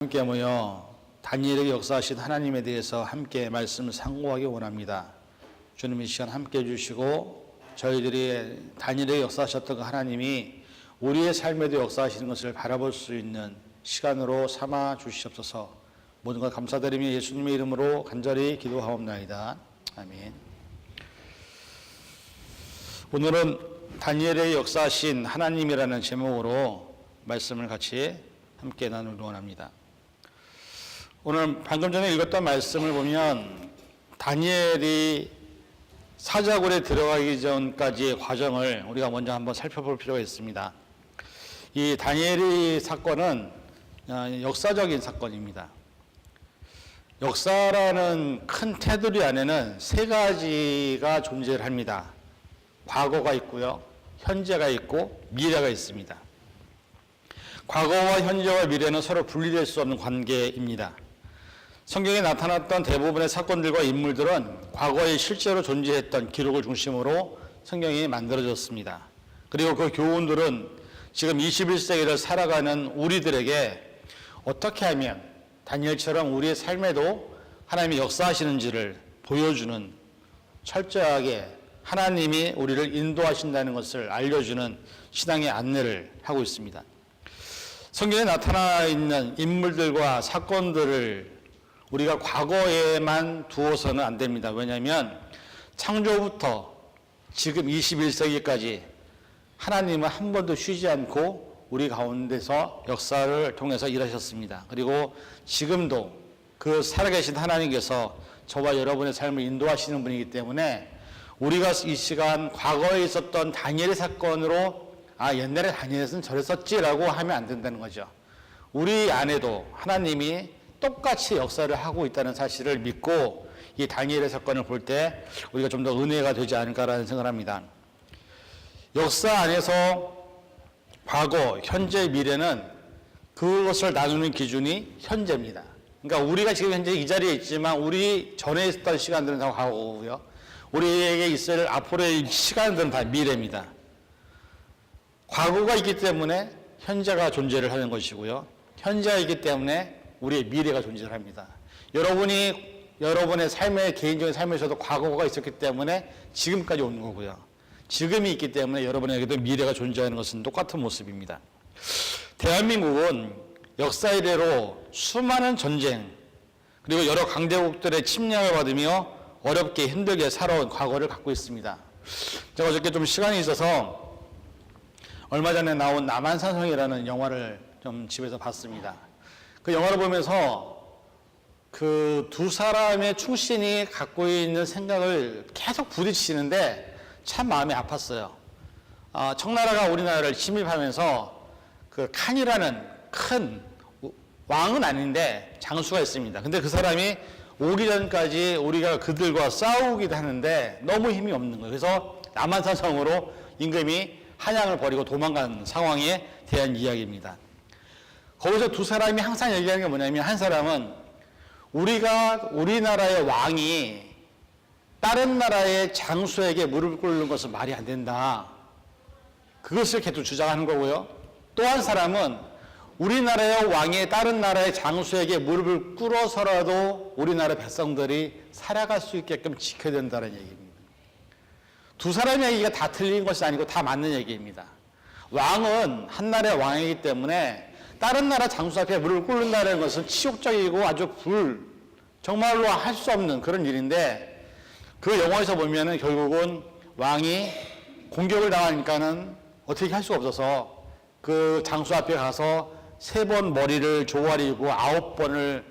함께 모여 다니엘에게 역사하신 하나님에 대해서 함께 말씀을 상고하기 원합니다. 주님 이 시간 함께 해주시고 저희들이 다니엘에게 역사하셨던 그 하나님이 우리의 삶에도 역사하시는 것을 바라볼 수 있는 시간으로 삼아 주시옵소서. 모든 것 감사드리며 예수님의 이름으로 간절히 기도하옵나이다. 아멘. 오늘은 다니엘에게 역사하신 하나님이라는 제목으로 말씀을 같이 함께 나누기 원합니다. 오늘 방금 전에 읽었던 말씀을 보면 다니엘이 사자굴에 들어가기 전까지의 과정을 우리가 먼저 한번 살펴볼 필요가 있습니다. 이 다니엘의 사건은 역사적인 사건입니다. 역사라는 큰 테두리 안에는 세 가지가 존재를 합니다. 과거가 있고요, 현재가 있고 미래가 있습니다. 과거와 현재와 미래는 서로 분리될 수 없는 관계입니다. 성경에 나타났던 대부분의 사건들과 인물들은 과거에 실제로 존재했던 기록을 중심으로 성경이 만들어졌습니다. 그리고 그 교훈들은 지금 21세기를 살아가는 우리들에게 어떻게 하면 다니엘처럼 우리의 삶에도 하나님이 역사하시는지를 보여주는, 철저하게 하나님이 우리를 인도하신다는 것을 알려주는 신앙의 안내를 하고 있습니다. 성경에 나타나 있는 인물들과 사건들을 우리가 과거에만 두어서는 안 됩니다. 왜냐하면 창조부터 지금 21세기까지 하나님은 한 번도 쉬지 않고 우리 가운데서 역사를 통해서 일하셨습니다. 그리고 지금도 그 살아계신 하나님께서 저와 여러분의 삶을 인도하시는 분이기 때문에 우리가 이 시간 과거에 있었던 다니엘의 사건으로 옛날에 다니엘은 저랬었지라고 하면 안 된다는 거죠. 우리 안에도 하나님이 똑같이 역사를 하고 있다는 사실을 믿고 이 다니엘의 사건을 볼 때 우리가 좀 더 은혜가 되지 않을까라는 생각을 합니다. 역사 안에서 과거, 현재, 미래는 그것을 나누는 기준이 현재입니다. 그러니까 우리가 지금 현재 이 자리에 있지만 우리 전에 있었던 시간들은 다 과거고요. 우리에게 있을 앞으로의 시간들은 다 미래입니다. 과거가 있기 때문에 현재가 존재를 하는 것이고요. 현재가 있기 때문에 우리의 미래가 존재를 합니다. 여러분의 삶의 개인적인 삶에서도 과거가 있었기 때문에 지금까지 온 거고요. 지금이 있기 때문에 여러분에게도 미래가 존재하는 것은 똑같은 모습입니다. 대한민국은 역사 이래로 수많은 전쟁 그리고 여러 강대국들의 침략을 받으며 어렵게 힘들게 살아온 과거를 갖고 있습니다. 제가 어저께 좀 시간이 있어서 얼마 전에 나온 남한산성이라는 영화를 좀 집에서 봤습니다. 그 영화를 보면서 그 두 사람의 충신이 갖고 있는 생각을 계속 부딪히는데 참 마음이 아팠어요. 청나라가 우리나라를 침입하면서 그 칸이라는 큰 왕은 아닌데 장수가 있습니다. 근데 그 사람이 오기 전까지 우리가 그들과 싸우기도 하는데 너무 힘이 없는 거예요. 그래서 남한산성으로 임금이 한양을 버리고 도망간 상황에 대한 이야기입니다. 거기서 두 사람이 항상 얘기하는 게 뭐냐면, 한 사람은 우리나라의 왕이 다른 나라의 장수에게 무릎을 꿇는 것은 말이 안 된다. 그것을 계속 주장하는 거고요. 또 한 사람은 우리나라의 왕이 다른 나라의 장수에게 무릎을 꿇어서라도 우리나라 백성들이 살아갈 수 있게끔 지켜야 된다는 얘기입니다. 두 사람의 얘기가 다 틀린 것이 아니고 다 맞는 얘기입니다. 왕은 한 나라의 왕이기 때문에 다른 나라 장수 앞에 무릎을 꿇는다는 것은 치욕적이고 아주 정말로 할 수 없는 그런 일인데, 그 영화에서 보면은 결국은 왕이 공격을 당하니까는 어떻게 할 수가 없어서 그 장수 앞에 가서 3번 머리를 조아리고 9번을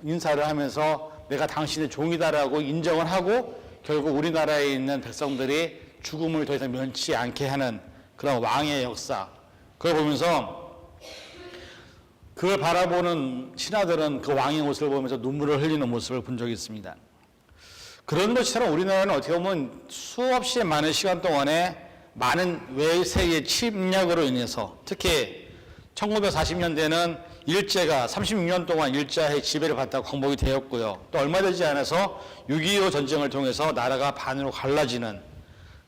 인사를 하면서 내가 당신의 종이다라고 인정을 하고 결국 우리나라에 있는 백성들이 죽음을 더 이상 면치 않게 하는 그런 왕의 역사, 그걸 보면서 그걸 바라보는 신하들은 그 왕의 모습을 보면서 눈물을 흘리는 모습을 본 적이 있습니다. 그런 것처럼 우리나라는 어떻게 보면 수없이 많은 시간 동안에 많은 외세의 침략으로 인해서, 특히 1940년대는 일제가 36년 동안 일제의 지배를 받다가 광복이 되었고요. 또 얼마 되지 않아서 6.25 전쟁을 통해서 나라가 반으로 갈라지는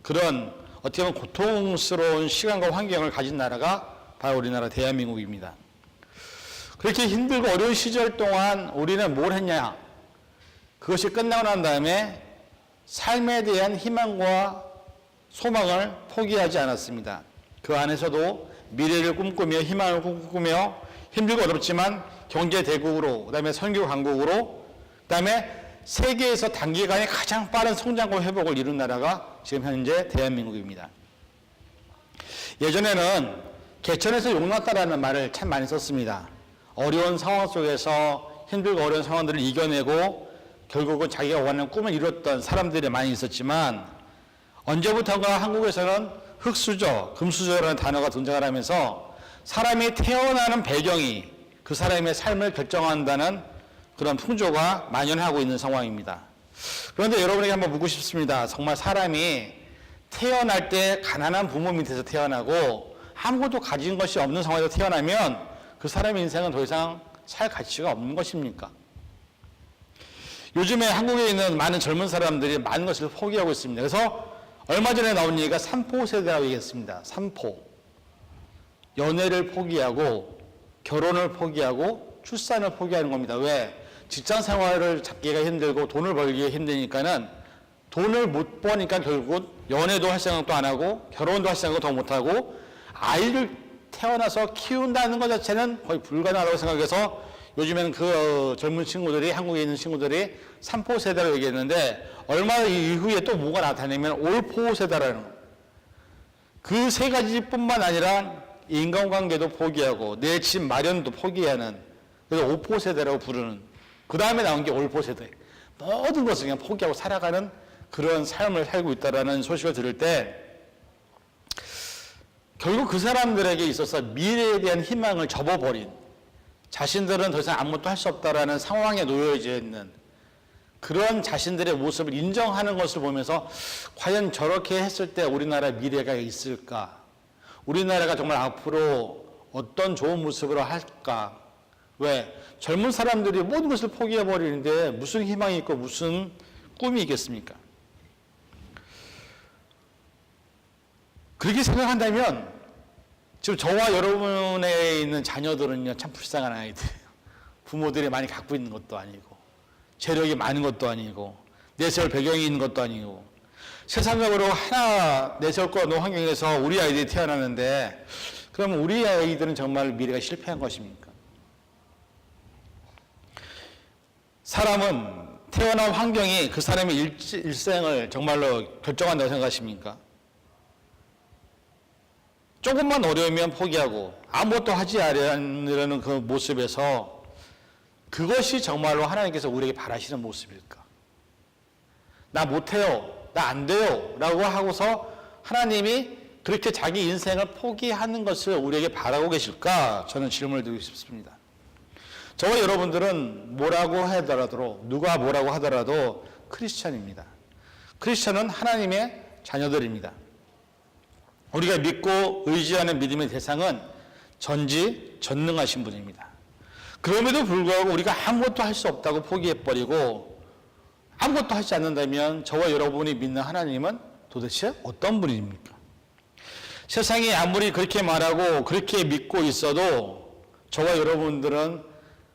그런 어떻게 보면 고통스러운 시간과 환경을 가진 나라가 바로 우리나라 대한민국입니다. 그렇게 힘들고 어려운 시절 동안 우리는 뭘 했냐? 그것이 끝나고 난 다음에 삶에 대한 희망과 소망을 포기하지 않았습니다. 그 안에서도 미래를 꿈꾸며 희망을 꿈꾸며 힘들고 어렵지만 경제 대국으로, 그다음에 선교 강국으로, 그다음에 세계에서 단기간에 가장 빠른 성장과 회복을 이룬 나라가 지금 현재 대한민국입니다. 예전에는 개천에서 용났다라는 말을 참 많이 썼습니다. 어려운 상황 속에서 힘들고 어려운 상황들을 이겨내고 결국은 자기가 원하는 꿈을 이뤘던 사람들이 많이 있었지만, 언제부턴가 한국에서는 흙수저, 금수저라는 단어가 등장을 하면서 사람이 태어나는 배경이 그 사람의 삶을 결정한다는 그런 풍조가 만연하고 있는 상황입니다. 그런데 여러분에게 한번 묻고 싶습니다. 정말 사람이 태어날 때 가난한 부모 밑에서 태어나고 아무것도 가진 것이 없는 상황에서 태어나면 그 사람의 인생은 더 이상 살 가치가 없는 것입니까? 요즘에 한국에 있는 많은 젊은 사람들이 많은 것을 포기하고 있습니다. 그래서 얼마 전에 나온 얘기가 3포 세대라고 얘기했습니다. 3포. 연애를 포기하고 결혼을 포기하고 출산을 포기하는 겁니다. 왜? 직장 생활을 잡기가 힘들고 돈을 벌기가 힘드니까는 돈을 못 버니까 결국 연애도 할 생각도 안 하고 결혼도 할 생각도 더 못 하고 아이를 태어나서 키운다는 것 자체는 거의 불가능하다고 생각해서 요즘에는 그 젊은 친구들이, 한국에 있는 친구들이 3포 세대라고 얘기했는데, 얼마 이후에 또 뭐가 나타나면 5포 세대라는 거예요. 그 세 가지뿐만 아니라 인간관계도 포기하고 내 집 마련도 포기하는, 그래서 5포 세대라고 부르는, 그 다음에 나온 게 5포 세대. 모든 것을 그냥 포기하고 살아가는 그런 삶을 살고 있다는 소식을 들을 때, 결국 그 사람들에게 있어서 미래에 대한 희망을 접어버린, 자신들은 더 이상 아무것도 할 수 없다라는 상황에 놓여져 있는 그런 자신들의 모습을 인정하는 것을 보면서 과연 저렇게 했을 때 우리나라 미래가 있을까? 우리나라가 정말 앞으로 어떤 좋은 모습으로 할까? 왜? 젊은 사람들이 모든 것을 포기해버리는데 무슨 희망이 있고 무슨 꿈이 있겠습니까? 그렇게 생각한다면 지금 저와 여러분에 있는 자녀들은요, 참 불쌍한 아이들이에요. 부모들이 많이 갖고 있는 것도 아니고, 재력이 많은 것도 아니고, 내세울 배경이 있는 것도 아니고, 세상적으로 하나 내세울 거 없는 환경에서 우리 아이들이 태어나는데, 그러면 우리 아이들은 정말 미래가 실패한 것입니까? 사람은 태어난 환경이 그 사람의 일생을 정말로 결정한다고 생각하십니까? 조금만 어려우면 포기하고 아무것도 하지 않으려는 그 모습에서 그것이 정말로 하나님께서 우리에게 바라시는 모습일까? 나 못해요, 나 안 돼요 라고 하고서 하나님이 그렇게 자기 인생을 포기하는 것을 우리에게 바라고 계실까? 저는 질문을 드리고 싶습니다. 저와 여러분들은 뭐라고 하더라도, 누가 뭐라고 하더라도 크리스찬입니다. 크리스찬은 하나님의 자녀들입니다. 우리가 믿고 의지하는 믿음의 대상은 전지전능하신 분입니다. 그럼에도 불구하고 우리가 아무것도 할 수 없다고 포기해버리고 아무것도 하지 않는다면 저와 여러분이 믿는 하나님은 도대체 어떤 분입니까? 세상이 아무리 그렇게 말하고 그렇게 믿고 있어도 저와 여러분들은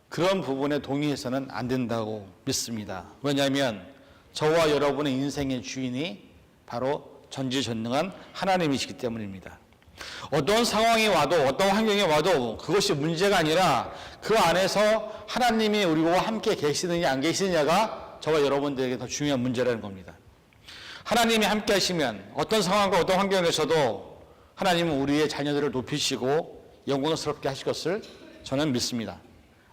그런 부분에 동의해서는 안 된다고 믿습니다. 왜냐하면 저와 여러분의 인생의 주인이 바로 전지전능한 하나님이시기 때문입니다. 어떤 상황이 와도 어떤 환경이 와도 그것이 문제가 아니라 그 안에서 하나님이 우리와 함께 계시느냐 안 계시느냐가 저와 여러분들에게 더 중요한 문제라는 겁니다. 하나님이 함께 하시면 어떤 상황과 어떤 환경에서도 하나님은 우리의 자녀들을 높이시고 영광스럽게 하실 것을 저는 믿습니다.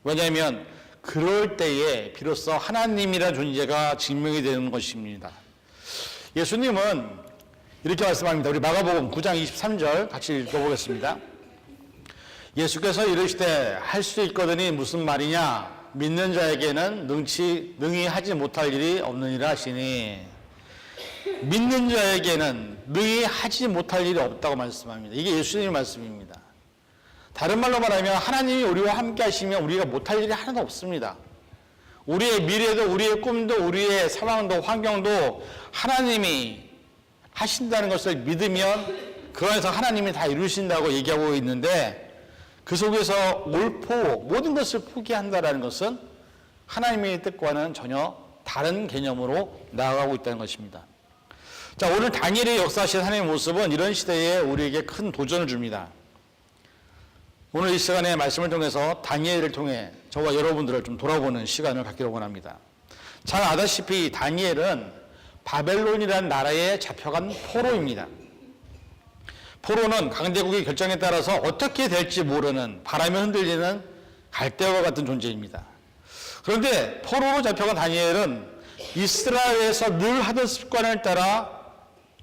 왜냐하면 그럴 때에 비로소 하나님이라는 존재가 증명이 되는 것입니다. 예수님은 이렇게 말씀합니다. 우리 마가복음 9장 23절 같이 읽어보겠습니다. 예수께서 이르시되 할 수 있거든이 무슨 말이냐? 믿는 자에게는 능히 하지 못할 일이 없느니라 하시니, 믿는 자에게는 능히 하지 못할 일이 없다고 말씀합니다. 이게 예수님의 말씀입니다. 다른 말로 말하면 하나님이 우리와 함께 하시면 우리가 못할 일이 하나도 없습니다. 우리의 미래도 우리의 꿈도 우리의 상황도 환경도 하나님이 하신다는 것을 믿으면 그 안에서 하나님이 다 이루신다고 얘기하고 있는데, 그 속에서 옳고 모든 것을 포기한다라는 것은 하나님의 뜻과는 전혀 다른 개념으로 나아가고 있다는 것입니다. 자, 오늘 다니엘의 역사하신 하나님의 모습은 이런 시대에 우리에게 큰 도전을 줍니다. 오늘 이 시간에 말씀을 통해서 다니엘을 통해 저와 여러분들을 좀 돌아보는 시간을 갖기를 원합니다. 잘 아다시피 다니엘은 바벨론이라는 나라에 잡혀간 포로입니다. 포로는 강대국의 결정에 따라서 어떻게 될지 모르는 바람에 흔들리는 갈대와 같은 존재입니다. 그런데 포로로 잡혀간 다니엘은 이스라엘에서 늘 하던 습관을 따라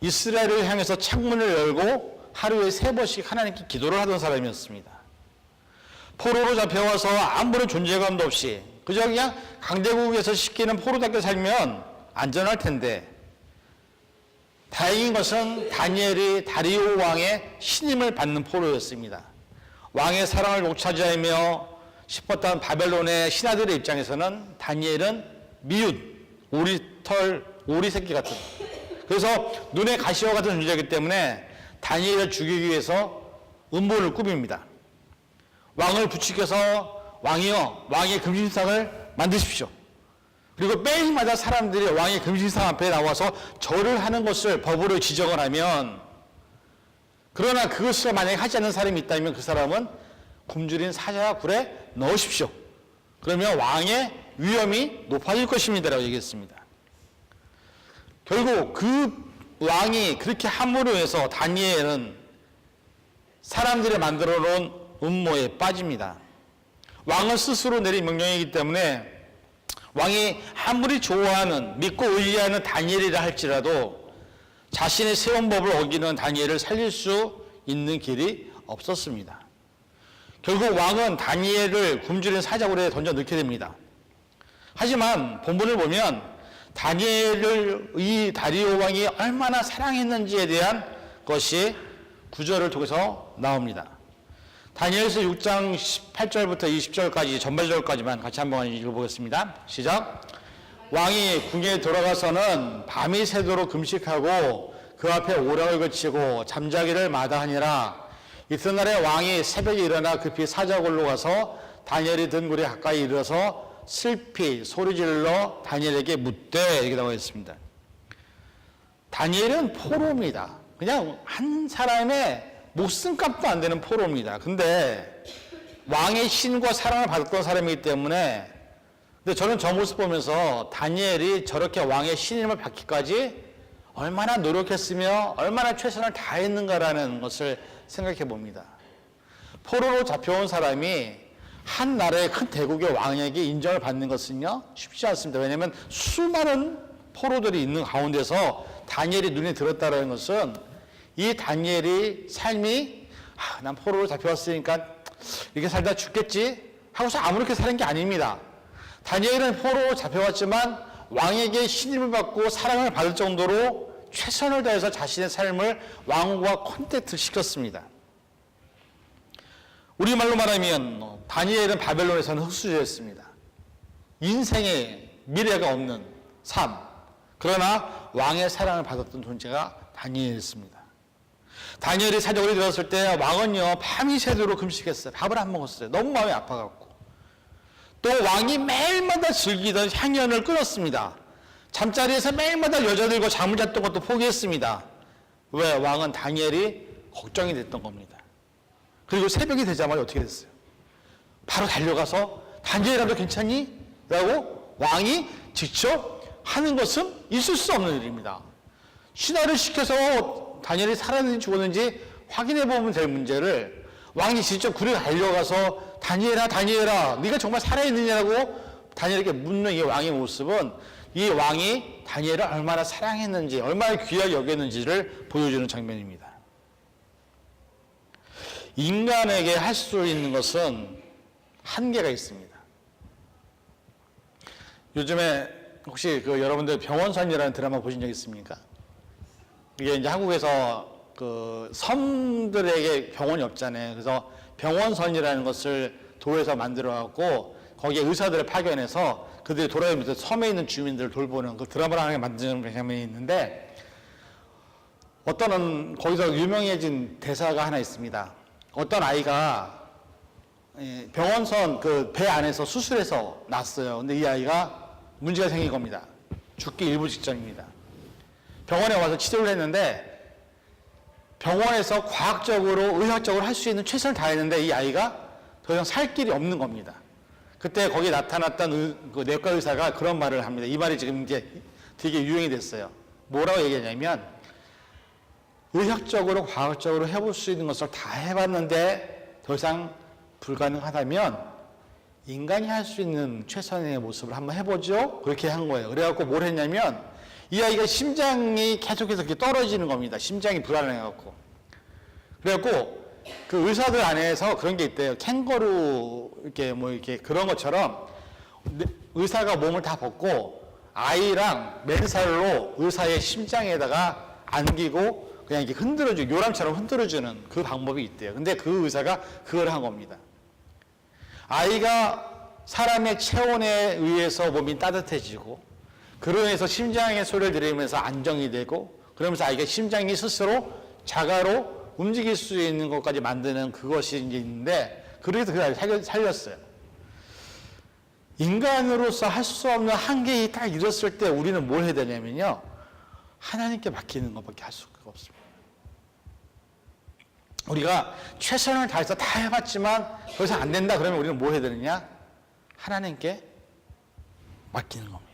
이스라엘을 향해서 창문을 열고 하루에 3번씩 하나님께 기도를 하던 사람이었습니다. 포로로 잡혀와서 아무런 존재감도 없이 그저 그냥 강대국에서 시키는 포로답게 살면 안전할 텐데, 다행인 것은 다니엘이 다리오 왕의 신임을 받는 포로였습니다. 왕의 사랑을 독차지하며 싶었던 바벨론의 신하들의 입장에서는 다니엘은 미웃, 오리털, 오리새끼 같은, 그래서 눈에 가시와 같은 존재이기 때문에 다니엘을 죽이기 위해서 음모를 꾸밉니다. 왕을 부추겨서 왕이여, 왕의 금신상을 만드십시오. 그리고 매일마다 사람들이 왕의 금신상 앞에 나와서 절을 하는 것을 법으로 지정을 하면, 그러나 그것을 만약에 하지 않는 사람이 있다면 그 사람은 굶주린 사자굴에 넣으십시오. 그러면 왕의 위험이 높아질 것입니다 라고 얘기했습니다. 결국 그 왕이 그렇게 함으로 해서 다니엘은 사람들이 만들어 놓은 음모에 빠집니다. 왕은 스스로 내린 명령이기 때문에 왕이 아무리 좋아하는, 믿고 의지하는 다니엘이라 할지라도 자신의 세운 법을 어기는 다니엘을 살릴 수 있는 길이 없었습니다. 결국 왕은 다니엘을 굶주린 사자굴에 던져 넣게 됩니다. 하지만 본문을 보면 다니엘을 이 다리오 왕이 얼마나 사랑했는지에 대한 것이 구절을 통해서 나옵니다. 다니엘서 6장 18절부터 20절까지 전반절까지만 같이 한번 읽어보겠습니다. 시작. 왕이 궁에 들어가서는 밤이 새도록 금식하고 그 앞에 오락을 그치고 잠자기를 마다하니라. 이튿날에 왕이 새벽에 일어나 급히 사자굴로 가서 다니엘이 든 굴에 가까이 이르러서 슬피 소리질러 다니엘에게 묻되, 이렇게 나와 있습니다. 다니엘은 포로입니다. 그냥 한 사람의 목숨값도 안 되는 포로입니다. 근데 왕의 신과 사랑을 받았던 사람이기 때문에, 근데 저는 저 모습 보면서 다니엘이 저렇게 왕의 신임을 받기까지 얼마나 노력했으며 얼마나 최선을 다했는가라는 것을 생각해 봅니다. 포로로 잡혀온 사람이 한 나라의 큰 대국의 왕에게 인정을 받는 것은요 쉽지 않습니다. 왜냐하면 수많은 포로들이 있는 가운데서 다니엘이 눈에 들었다는 것은 이 다니엘이 삶이 난 포로로 잡혀왔으니까 이렇게 살다 죽겠지 하고서 아무렇게 사는 게 아닙니다. 다니엘은 포로로 잡혀왔지만 왕에게 신임을 받고 사랑을 받을 정도로 최선을 다해서 자신의 삶을 왕과 콘택트 시켰습니다. 우리말로 말하면 다니엘은 바벨론에서는 흙수저였습니다. 인생에 미래가 없는 삶, 그러나 왕의 사랑을 받았던 존재가 다니엘이었습니다. 다니엘이 사자굴에 들어갔을 때 왕은요 밤이 새도록 금식했어요. 밥을 안 먹었어요. 너무 마음이 아파갖고. 또 왕이 매일마다 즐기던 향연을 끊었습니다. 잠자리에서 매일마다 여자들과 잠을 잤던 것도 포기했습니다. 왜? 왕은 다니엘이 걱정이 됐던 겁니다. 그리고 새벽이 되자마자 어떻게 됐어요? 바로 달려가서 다니엘아도 괜찮니? 라고 왕이 직접 하는 것은 있을 수 없는 일입니다. 신하를 시켜서 다니엘이 살았는지 죽었는지 확인해 보면 될 문제를 왕이 직접 굴에 달려가서 다니엘아 네가 정말 살아있느냐고 다니엘에게 묻는 이 왕의 모습은 이 왕이 다니엘을 얼마나 사랑했는지, 얼마나 귀하게 여겼는지를 보여주는 장면입니다. 인간에게 할 수 있는 것은 한계가 있습니다. 요즘에 혹시 여러분들 병원선이라는 드라마 보신 적 있습니까? 이게 이제 한국에서 섬들에게 병원이 없잖아요. 그래서 병원선이라는 것을 도에서 만들어갖고 거기에 의사들을 파견해서 그들이 돌아다니면서 섬에 있는 주민들을 돌보는 그 드라마를 하나 만드는 장면이 있는데, 거기서 유명해진 대사가 하나 있습니다. 어떤 아이가 병원선 그 배 안에서 수술해서 났어요. 근데 이 아이가 문제가 생긴 겁니다. 죽기 일부 직전입니다. 병원에 와서 치료를 했는데 병원에서 과학적으로 의학적으로 할 수 있는 최선을 다했는데 이 아이가 더 이상 살 길이 없는 겁니다. 그때 거기 나타났던 그 내과 의사가 그런 말을 합니다. 이 말이 지금 이제 되게 유행이 됐어요. 뭐라고 얘기하냐면 의학적으로 과학적으로 해볼 수 있는 것을 다 해봤는데 더 이상 불가능하다면 인간이 할 수 있는 최선의 모습을 한번 해보죠. 그렇게 한 거예요. 그래갖고 뭘 했냐면 이 아이가 심장이 계속해서 이렇게 떨어지는 겁니다. 심장이 불안해갖고. 그래갖고 그 의사들 안에서 그런 게 있대요. 캥거루 이렇게 뭐 이렇게 그런 것처럼 의사가 몸을 다 벗고 아이랑 맨살로 의사의 심장에다가 안기고 그냥 이렇게 흔들어주고 요람처럼 흔들어주는 그 방법이 있대요. 근데 그 의사가 그걸 한 겁니다. 아이가 사람의 체온에 의해서 몸이 따뜻해지고 그러면서 심장의 소리를 들으면서 안정이 되고 그러면서 아이가 심장이 스스로 자가로 움직일 수 있는 것까지 만드는 그것이 이제 있는데 그래서 그 아이를 살렸어요. 인간으로서 할 수 없는 한계에 딱 이뤘을 때 우리는 뭘 해야 되냐면요. 하나님께 맡기는 것밖에 할 수가 없습니다. 우리가 최선을 다해서 다 해봤지만 더 이상 안 된다 그러면 우리는 뭐 해야 되느냐? 하나님께 맡기는 겁니다.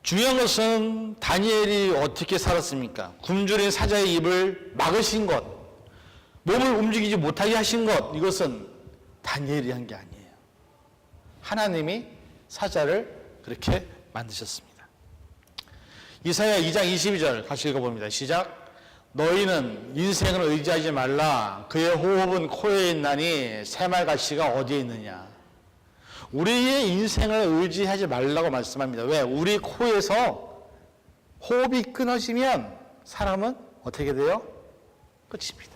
중요한 것은 다니엘이 어떻게 살았습니까? 굶주린 사자의 입을 막으신 것, 몸을 움직이지 못하게 하신 것, 이것은 다니엘이 한 게 아니에요. 하나님이 사자를 그렇게 만드셨습니다. 이사야 2장 22절 같이 읽어봅니다. 시작. 너희는 인생을 의지하지 말라. 그의 호흡은 코에 있나니 새말가시가 어디에 있느냐. 우리의 인생을 의지하지 말라고 말씀합니다. 왜? 우리 코에서 호흡이 끊어지면 사람은 어떻게 돼요? 끝입니다.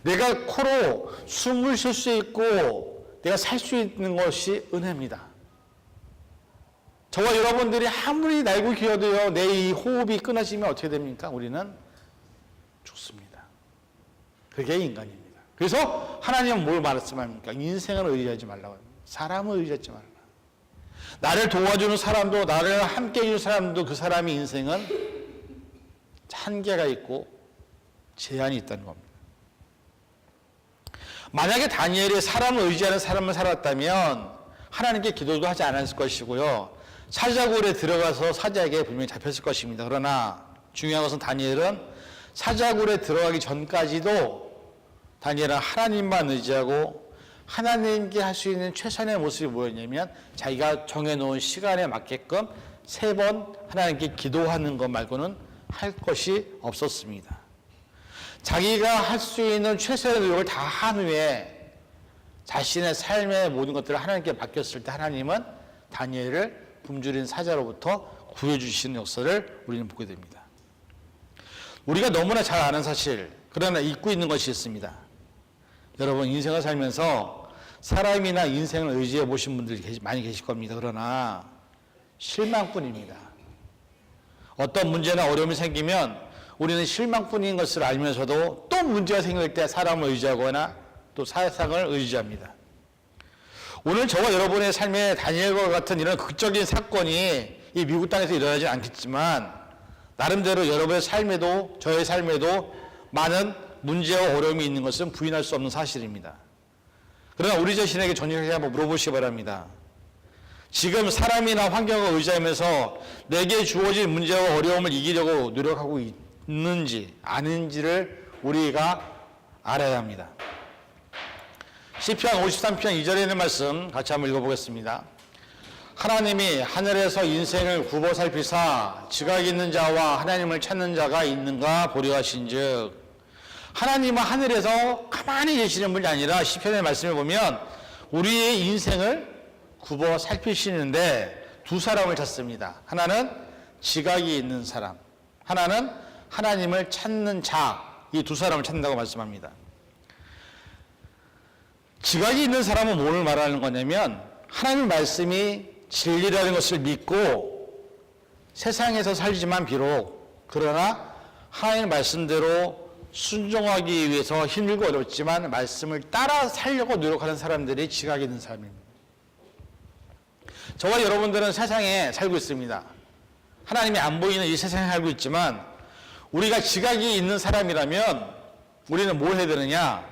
내가 코로 숨을 쉴 수 있고 내가 살 수 있는 것이 은혜입니다. 저와 여러분들이 아무리 날고 기어도요, 내 이 호흡이 끊어지면 어떻게 됩니까? 우리는 죽습니다. 그게 인간입니다. 그래서 하나님은 뭘 말씀합니까? 인생을 의지하지 말라고 합니다. 사람을 의지하지 말라. 나를 도와주는 사람도, 나를 함께 해주는 사람도 그 사람의 인생은 한계가 있고 제한이 있다는 겁니다. 만약에 다니엘이 사람을 의지하는 사람을 살았다면 하나님께 기도도 하지 않았을 것이고요. 사자굴에 들어가서 사자에게 분명히 잡혔을 것입니다. 그러나 중요한 것은 다니엘은 사자굴에 들어가기 전까지도 다니엘은 하나님만 의지하고 하나님께 할 수 있는 최선의 모습이 뭐였냐면 자기가 정해놓은 시간에 맞게끔 3번 하나님께 기도하는 것 말고는 할 것이 없었습니다. 자기가 할 수 있는 최선의 노력을 다 한 후에 자신의 삶의 모든 것들을 하나님께 맡겼을 때 하나님은 다니엘을 굶주린 사자로부터 구해주시는 역사를 우리는 보게 됩니다. 우리가 너무나 잘 아는 사실, 그러나 잊고 있는 것이 있습니다. 여러분, 인생을 살면서 사람이나 인생을 의지해 보신 분들이 많이 계실 겁니다. 그러나 실망뿐입니다. 어떤 문제나 어려움이 생기면 우리는 실망뿐인 것을 알면서도 또 문제가 생길 때 사람을 의지하거나 또 사상을 의지합니다. 오늘 저와 여러분의 삶에 다니엘과 같은 이런 극적인 사건이 이 미국 땅에서 일어나지 않겠지만 나름대로 여러분의 삶에도 저의 삶에도 많은 문제와 어려움이 있는 것은 부인할 수 없는 사실입니다. 그러나 우리 자신에게 정직하게 한번 물어보시기 바랍니다. 지금 사람이나 환경을 의지하면서 내게 주어진 문제와 어려움을 이기려고 노력하고 있는지 아닌지를 우리가 알아야 합니다. 시편 53편 2절에 있는 말씀 같이 한번 읽어보겠습니다. 하나님이 하늘에서 인생을 굽어 살피사 지각 있는 자와 하나님을 찾는 자가 있는가 보려 하신즉, 하나님은 하늘에서 가만히 계시는 분이 아니라 시편의 말씀을 보면 우리의 인생을 굽어 살피시는데 두 사람을 찾습니다. 하나는 지각이 있는 사람, 하나는 하나님을 찾는 자, 이 두 사람을 찾는다고 말씀합니다. 지각이 있는 사람은 뭘 말하는 거냐면 하나님의 말씀이 진리라는 것을 믿고 세상에서 살지만 비록 그러나 하나님의 말씀대로 순종하기 위해서 힘들고 어렵지만 말씀을 따라 살려고 노력하는 사람들이 지각이 있는 사람입니다. 저와 여러분들은 세상에 살고 있습니다. 하나님이 안 보이는 이 세상에 살고 있지만 우리가 지각이 있는 사람이라면 우리는 뭘 해야 되느냐?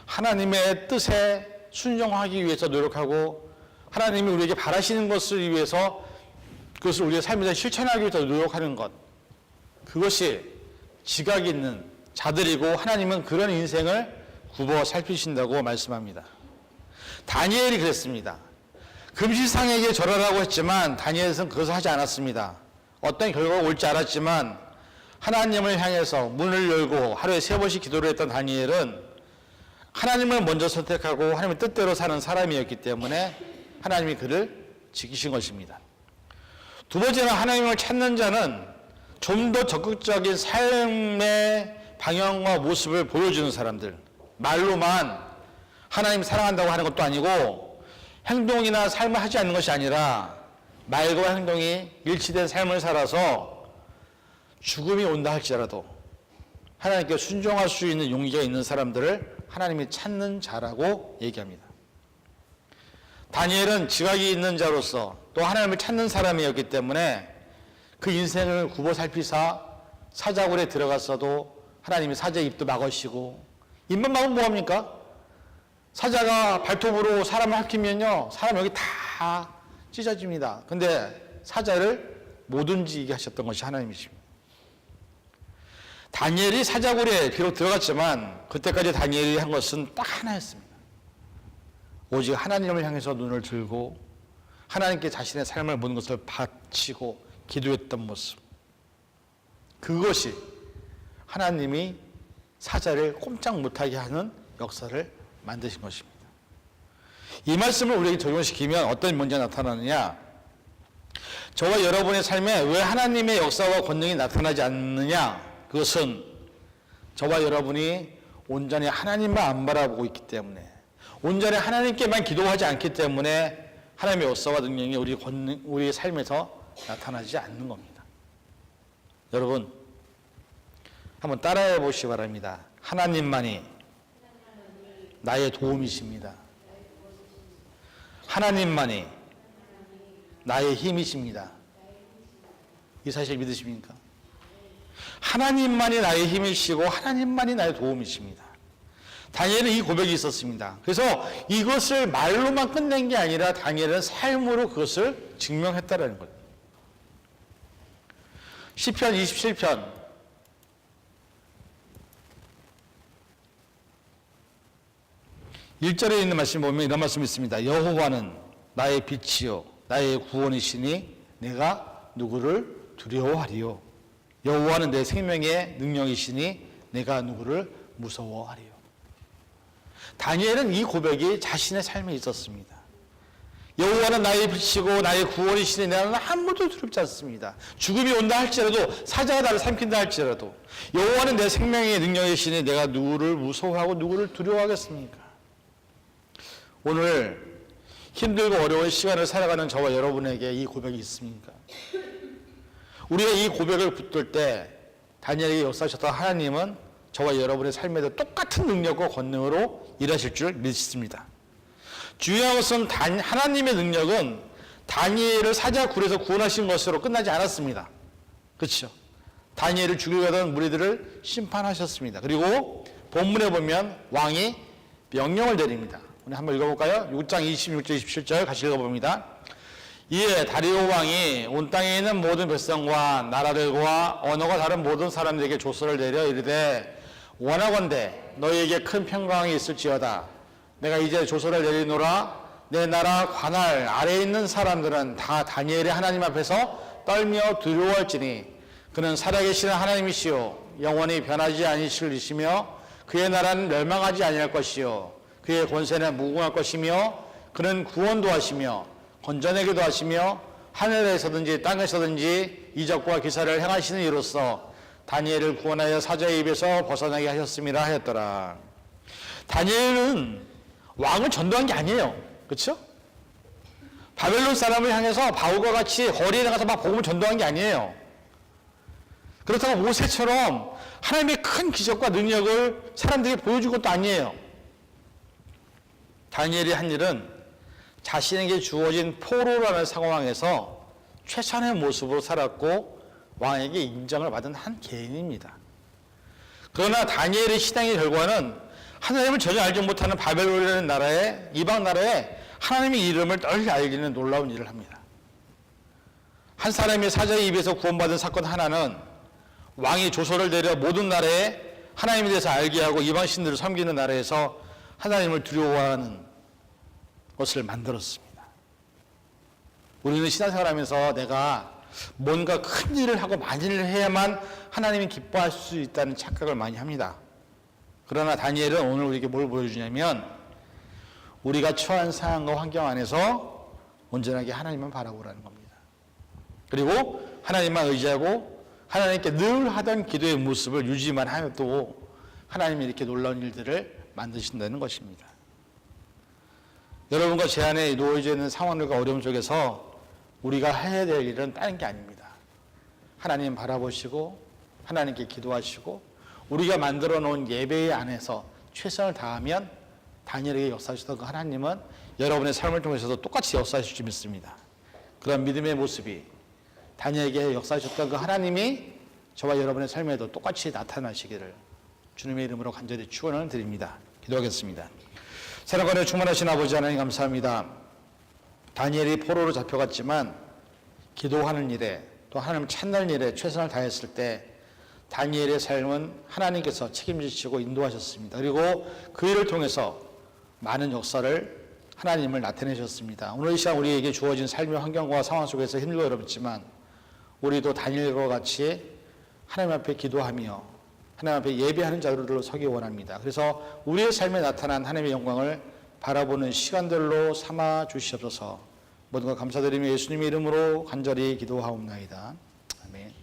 하나님의 뜻에 순종하기 위해서 노력하고 하나님이 우리에게 바라시는 것을 위해서 그것을 우리의 삶에서 실천하기 위해서 노력하는 것, 그것이 지각이 있는 자들이고 하나님은 그런 인생을 굽어 살피신다고 말씀합니다. 다니엘이 그랬습니다. 금시상에게 절하라고 했지만 다니엘은 그것을 하지 않았습니다. 어떤 결과가 올지 알았지만 하나님을 향해서 문을 열고 하루에 3번씩 기도를 했던 다니엘은 하나님을 먼저 선택하고 하나님의 뜻대로 사는 사람이었기 때문에 하나님이 그를 지키신 것입니다. 두 번째는 하나님을 찾는 자는 좀 더 적극적인 삶의 방향과 모습을 보여주는 사람들. 말로만 하나님 사랑한다고 하는 것도 아니고 행동이나 삶을 하지 않는 것이 아니라 말과 행동이 일치된 삶을 살아서 죽음이 온다 할지라도 하나님께 순종할 수 있는 용기가 있는 사람들을 하나님이 찾는 자라고 얘기합니다. 다니엘은 지각이 있는 자로서 또 하나님을 찾는 사람이었기 때문에 그 인생을 굽어 살피사 사자굴에 들어갔어도 하나님이 사자의 입도 막으시고, 입만 막으면 뭐합니까? 사자가 발톱으로 사람을 핥히면요 사람 여기 다 찢어집니다. 근데 사자를 못 움직이게 하셨던 것이 하나님이십니다. 다니엘이 사자굴에 비록 들어갔지만 그때까지 다니엘이 한 것은 딱 하나였습니다. 오직 하나님을 향해서 눈을 들고 하나님께 자신의 삶을 모든 것을 바치고 기도했던 모습, 그것이 하나님이 사자를 꼼짝 못하게 하는 역사를 만드신 것입니다. 이 말씀을 우리에게 적용시키면 어떤 문제가 나타나느냐? 저와 여러분의 삶에 왜 하나님의 역사와 권능이 나타나지 않느냐? 그것은 저와 여러분이 온전히 하나님만 안 바라보고 있기 때문에, 온전히 하나님께만 기도하지 않기 때문에 하나님의 역사와 능력이 우리의 삶에서 나타나지 않는 겁니다. 여러분, 한번 따라해 보시기 바랍니다. 하나님만이 나의 도움이십니다. 하나님만이 나의 힘이십니다. 이 사실 믿으십니까? 하나님만이 나의 힘이시고 하나님만이 나의 도움이십니다. 다니엘은 이 고백이 있었습니다. 그래서 이것을 말로만 끝낸 게 아니라 다니엘은 삶으로 그것을 증명했다라는 거예요. 시편 27편 1절에 있는 말씀 보면 이런 말씀이 있습니다. 여호와는 나의 빛이요 나의 구원이시니 내가 누구를 두려워하리요. 여호와는 내 생명의 능력이시니 내가 누구를 무서워하리요. 다니엘은 이 고백이 자신의 삶에 있었습니다. 여호와는 나의 빛이고 나의 구원이시니 나는 아무도 두렵지 않습니다. 죽음이 온다 할지라도, 사자가 나를 삼킨다 할지라도, 여호와는 내 생명의 능력이시니 내가 누구를 무서워하고 누구를 두려워하겠습니까? 오늘 힘들고 어려운 시간을 살아가는 저와 여러분에게 이 고백이 있습니까? 우리가 이 고백을 붙들 때 다니엘에게 역사하셨던 하나님은 저와 여러분의 삶에도 똑같은 능력과 권능으로 일하실 줄 믿습니다. 중요한 것은 하나님의 능력은 다니엘을 사자굴에서 구원하신 것으로 끝나지 않았습니다. 그렇죠? 다니엘을 죽이려고 하던 무리들을 심판하셨습니다. 그리고 본문에 보면 왕이 명령을 내립니다. 오늘 한번 읽어볼까요? 6장 26절 27절 같이 읽어봅니다. 이에 다리오 왕이 온 땅에 있는 모든 백성과 나라들과 언어가 다른 모든 사람들에게 조서를 내려 이르되 원하건대 너희에게 큰 평강이 있을지어다. 내가 이제 조서를 내리노라. 내 나라 관할 아래에 있는 사람들은 다 다니엘의 하나님 앞에서 떨며 두려워할지니 그는 살아계시는 하나님이시요 영원히 변하지 아니시리시며 그의 나라는 멸망하지 아니할 것이요 그의 권세는 무궁할 것이며 그는 구원도 하시며 건져내기도 하시며 하늘에서든지 땅에서든지 이적과 기사를 행하시는 이로써 다니엘을 구원하여 사자의 입에서 벗어나게 하셨음이라 하였더라. 다니엘은 왕을 전도한 게 아니에요. 그렇죠? 바벨론 사람을 향해서 바울과 같이 거리에 나가서 막 복음을 전도한 게 아니에요. 그렇다고 모세처럼 하나님의 큰 기적과 능력을 사람들에게 보여준 것도 아니에요. 다니엘이 한 일은 자신에게 주어진 포로라는 상황에서 최선의 모습으로 살았고 왕에게 인정을 받은 한 개인입니다. 그러나 다니엘의 신앙의 결과는 하나님을 전혀 알지 못하는 바벨론이라는 나라에, 이방 나라에 하나님의 이름을 널리 알리는 놀라운 일을 합니다. 한 사람의 사자의 입에서 구원받은 사건 하나는 왕이 조서를 내려 모든 나라에 하나님에 대해서 알게 하고 이방 신들을 섬기는 나라에서 하나님을 두려워하는 것을 만들었습니다. 우리는 신앙생활하면서 내가 뭔가 큰 일을 하고 많은 일을 해야만 하나님이 기뻐할 수 있다는 착각을 많이 합니다. 그러나 다니엘은 오늘 우리에게 뭘 보여주냐면 우리가 처한 상황과 환경 안에서 온전하게 하나님만 바라보라는 겁니다. 그리고 하나님만 의지하고 하나님께 늘 하던 기도의 모습을 유지만 하여도 하나님이 이렇게 놀라운 일들을 만드신다는 것입니다. 여러분과 제 안에 놓여져 있는 상황들과 어려움 속에서 우리가 해야 될 일은 다른 게 아닙니다. 하나님 바라보시고 하나님께 기도하시고 우리가 만들어 놓은 예배 안에서 최선을 다하면 다니엘에게 역사하셨던 그 하나님은 여러분의 삶을 통해서도 똑같이 역사하실 줄 믿습니다. 그런 믿음의 모습이 다니엘에게 역사하셨던 그 하나님이 저와 여러분의 삶에도 똑같이 나타나시기를 주님의 이름으로 간절히 축원을 드립니다. 기도하겠습니다. 사랑하는 충만하신 아버지 하나님 감사합니다. 다니엘이 포로로 잡혀갔지만 기도하는 일에 또 하나님 찾는 일에 최선을 다했을 때 다니엘의 삶은 하나님께서 책임지시고 인도하셨습니다. 그리고 그 일을 통해서 많은 역사를 하나님을 나타내셨습니다. 오늘 이 시간 우리에게 주어진 삶의 환경과 상황 속에서 힘들고 어렵지만 우리도 다니엘과 같이 하나님 앞에 기도하며 하나님 앞에 예배하는 자들로 서기 원합니다. 그래서 우리의 삶에 나타난 하나님의 영광을 바라보는 시간들로 삼아 주시옵소서. 모든 것 감사드리며 예수님의 이름으로 간절히 기도하옵나이다. 아멘.